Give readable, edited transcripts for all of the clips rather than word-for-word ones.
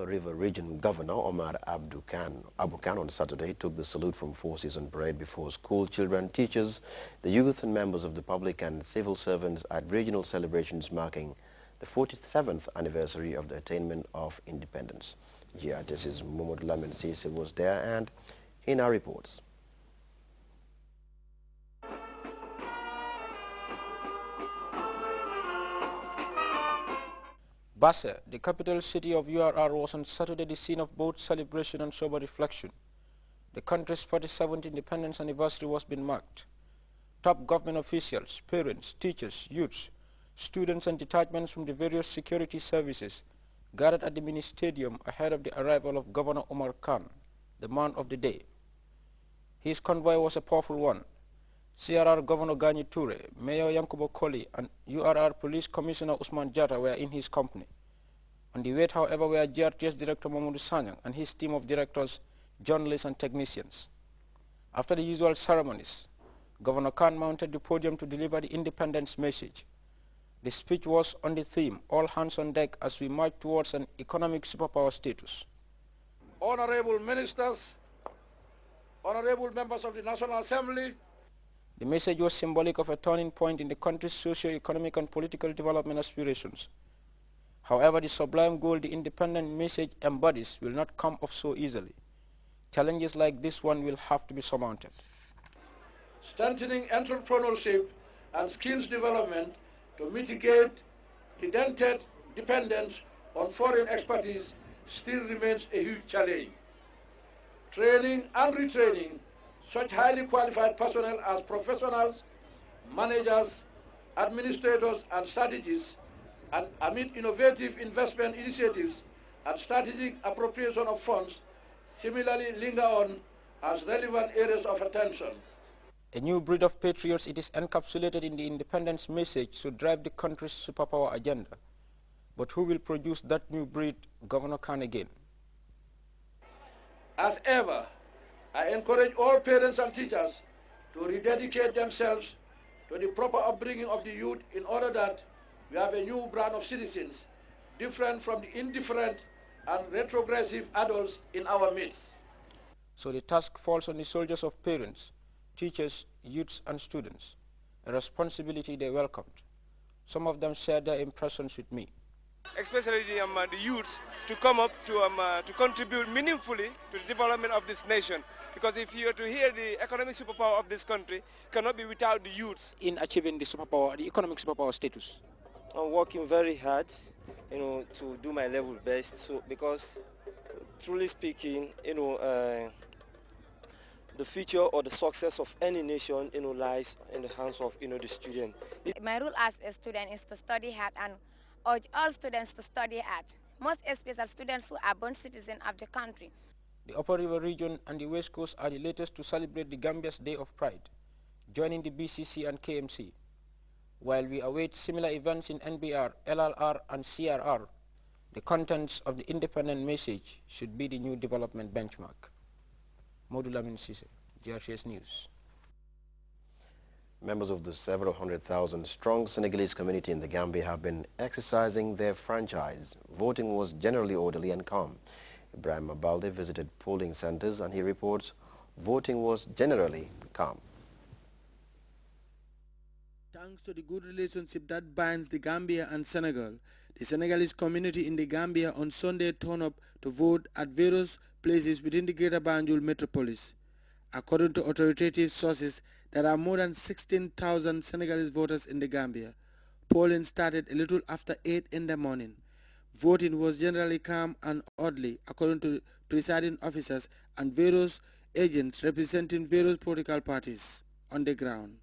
River Region Governor Omar Abu Khan on Saturday took the salute from forces on parade before school children, teachers, the youth and members of the public and civil servants at regional celebrations marking the 47th anniversary of the attainment of independence. Grts' Mohamed Lamin Sise was there and he now reports. Basse, the capital city of URR, was on Saturday the scene of both celebration and sober reflection. The country's 47th independence anniversary was being marked. Top government officials, parents, teachers, youths, students and detachments from the various security services gathered at the mini stadium ahead of the arrival of Governor Omar Khan, the man of the day. His convoy was a powerful one. CRR Governor Gani Toure, Mayor Yankubo Koli and URR Police Commissioner Usman Jata were in his company. On the way, however, were Grts Director Mamadou Sanyang and his team of directors, journalists and technicians. After the usual ceremonies, Governor Khan mounted the podium to deliver the independence message. The speech was on the theme, all hands on deck as we march towards an economic superpower status. Honorable ministers, honorable members of the National Assembly. The message was symbolic of a turning point in the country's socio-economic and political development aspirations. However, the sublime goal the independent message embodies will not come off so easily. Challenges like this one will have to be surmounted. Strengthening entrepreneurship and skills development to mitigate indented dependence on foreign expertise still remains a huge challenge. Training and retraining such highly qualified personnel as professionals, managers, administrators, and strategists, and amid innovative investment initiatives and strategic appropriation of funds similarly linger on as relevant areas of attention. A new breed of patriots, it is encapsulated in the independence message, should drive the country's superpower agenda. But who will produce that new breed, Governor Khan again? As ever, I encourage all parents and teachers to rededicate themselves to the proper upbringing of the youth in order that we have a new brand of citizens, different from the indifferent and retrogressive adults in our midst. So the task falls on the soldiers of parents, teachers, youths and students, a responsibility they welcomed. Some of them shared their impressions with me. Especially the youths to come up to contribute meaningfully to the development of this nation. Because if you are to hear the economic superpower of this country, cannot be without the youths. In achieving the superpower, the economic superpower status? I'm working very hard, to do my level best. So, because truly speaking, the future or the success of any nation, lies in the hands of, the student. My role as a student is to study hard and urge all students to study hard, most especially students who are born citizens of the country. The Upper River region and the West Coast are the latest to celebrate the Gambia's Day of Pride, joining the BCC and KMC. While we await similar events in NBR, LLR and CRR, the contents of the independent message should be the new development benchmark. Mohamed Lamin Sise, Grts News. Members of the several 100,000 strong Senegalese community in the Gambia have been exercising their franchise. Voting was generally orderly and calm. Ibrahim Abalde visited polling centers and he reports voting was generally calm. Thanks to the good relationship that binds the Gambia and Senegal, the Senegalese community in the Gambia on Sunday turned up to vote at various places within the Greater Banjul metropolis. According to authoritative sources, there are more than 16,000 Senegalese voters in the Gambia. Polling started a little after 8 in the morning. Voting was generally calm and orderly, according to presiding officers and various agents representing various political parties on the ground.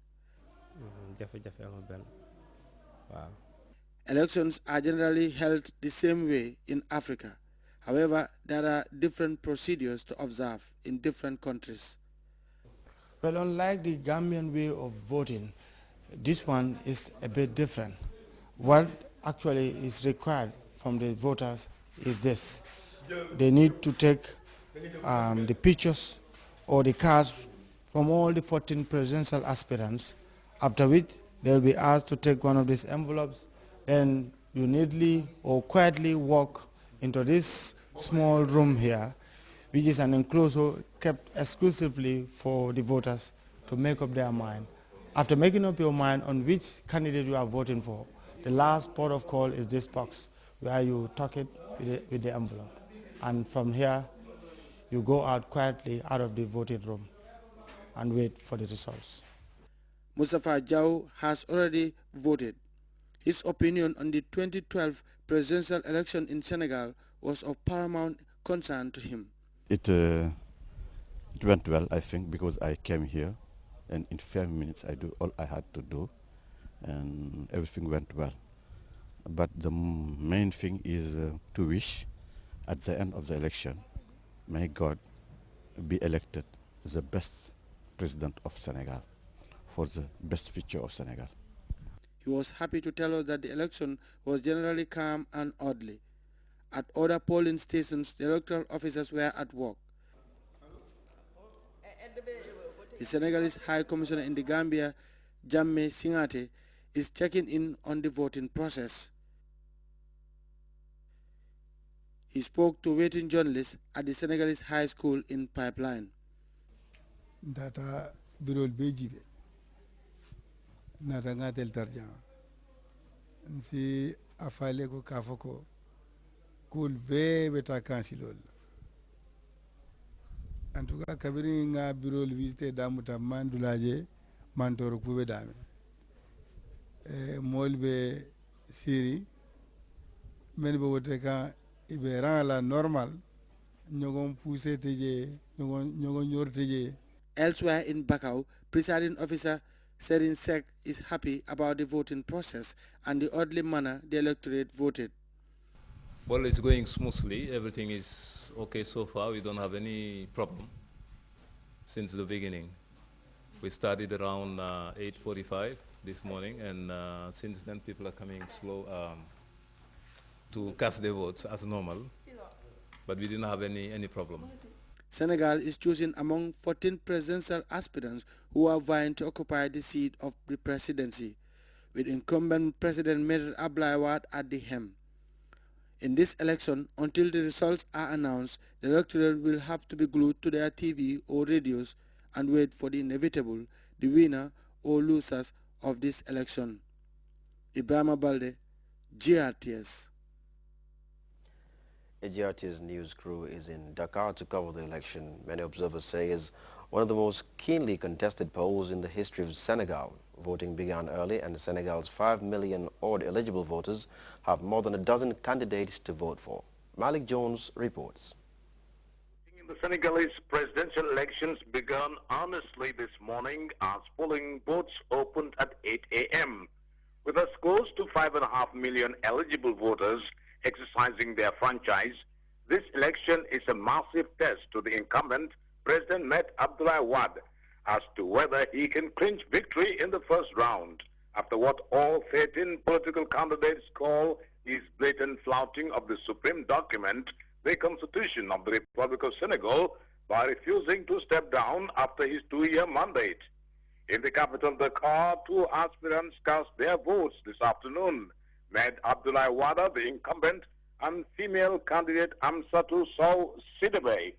Elections are generally held the same way in Africa. However, there are different procedures to observe in different countries. Well, unlike the Gambian way of voting, this one is a bit different. What actually is required from the voters is this. They need to take the pictures or the cards from all the 14 presidential aspirants, after which they will be asked to take one of these envelopes, and you neatly or quietly walk into this small room here, which is an enclosure kept exclusively for the voters to make up their mind. After making up your mind on which candidate you are voting for, the last port of call is this box where you tuck it with the envelope. And from here, you go out quietly out of the voting room and wait for the results. Mustafa Jau has already voted. His opinion on the 2012 presidential election in Senegal was of paramount concern to him. It went well, I think, because I came here and in 5 minutes I do all I had to do and everything went well. But the main thing is to wish at the end of the election, may God be elected the best president of Senegal for the best future of Senegal. He was happy to tell us that the election was generally calm and orderly. At other polling stations, the electoral officers were at work. The Senegalese High Commissioner in the Gambia, Jammeh Singate, is checking in on the voting process. He spoke to waiting journalists at the Senegalese High School in Pipeline. Data birol bejibe nata ngatel tarjan si afale ko kafoko kul bebe ta kansilol en tout cas kabiri nga birol visité damuta mandulaje mantoro kube dame molbe siri men bo wote ka ibe la normal ñogon poussé teje ñogon ñorteje. Elsewhere in Bakau, presiding officer Serin Sek is happy about the voting process and the orderly manner the electorate voted. Well, it's going smoothly. Everything is okay so far. We don't have any problem since the beginning. We started around 8:45 this morning, and since then people are coming slow to cast their votes as normal, but we didn't have any problem. Senegal is choosing among 14 presidential aspirants who are vying to occupy the seat of the presidency, with incumbent President Maître Abdoulaye Wade at the helm. In this election, until the results are announced, the electorate will have to be glued to their TV or radios and wait for the inevitable, the winner or losers of this election. Ibrahima Balde, GRTS. A GRT's news crew is in Dakar to cover the election. Many observers say is one of the most keenly contested polls in the history of Senegal. Voting began early and Senegal's 5 million odd eligible voters have more than a dozen candidates to vote for. Malik Jones reports. The Senegalese presidential elections began honestly this morning as polling booths opened at 8 a.m. With as close to 5.5 million eligible voters exercising their franchise, this election is a massive test to the incumbent President Maître Abdoulaye Wade as to whether he can clinch victory in the first round after what all 13 political candidates call his blatant flouting of the supreme document, the Constitution of the Republic of Senegal, by refusing to step down after his 2-year mandate. In the capital Dakar, 2 aspirants cast their votes this afternoon. Maître Abdoulaye Wade, the incumbent, and female candidate Amsatou Sow Sidibé.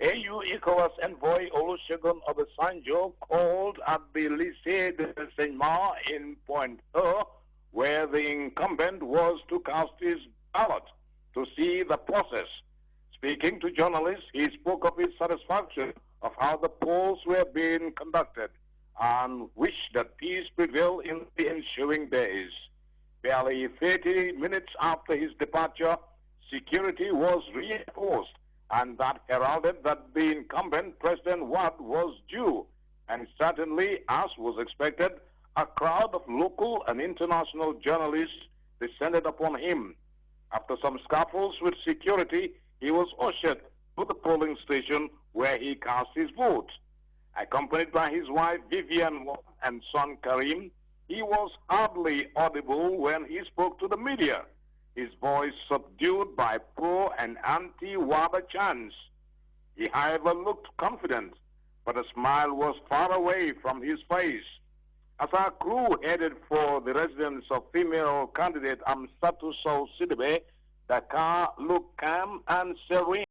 AU ECOWAS envoy Olusegun Obasanjo called at the Lycée de Saint-Marc in Pointe-E, where the incumbent was to cast his ballot to see the process. Speaking to journalists, he spoke of his satisfaction of how the polls were being conducted and wished that peace prevail in the ensuing days. Barely 30 minutes after his departure, security was reinforced, and that heralded that the incumbent President Wade was due. And certainly, as was expected, a crowd of local and international journalists descended upon him. After some scuffles with security, he was ushered to the polling station where he cast his vote. Accompanied by his wife Vivian and son Karim, he was hardly audible when he spoke to the media, his voice subdued by pro and anti-Wade chants. He, however, looked confident, but a smile was far away from his face. As our crew headed for the residence of female candidate Amsatou Sow Sidibé, Dakar looked calm and serene.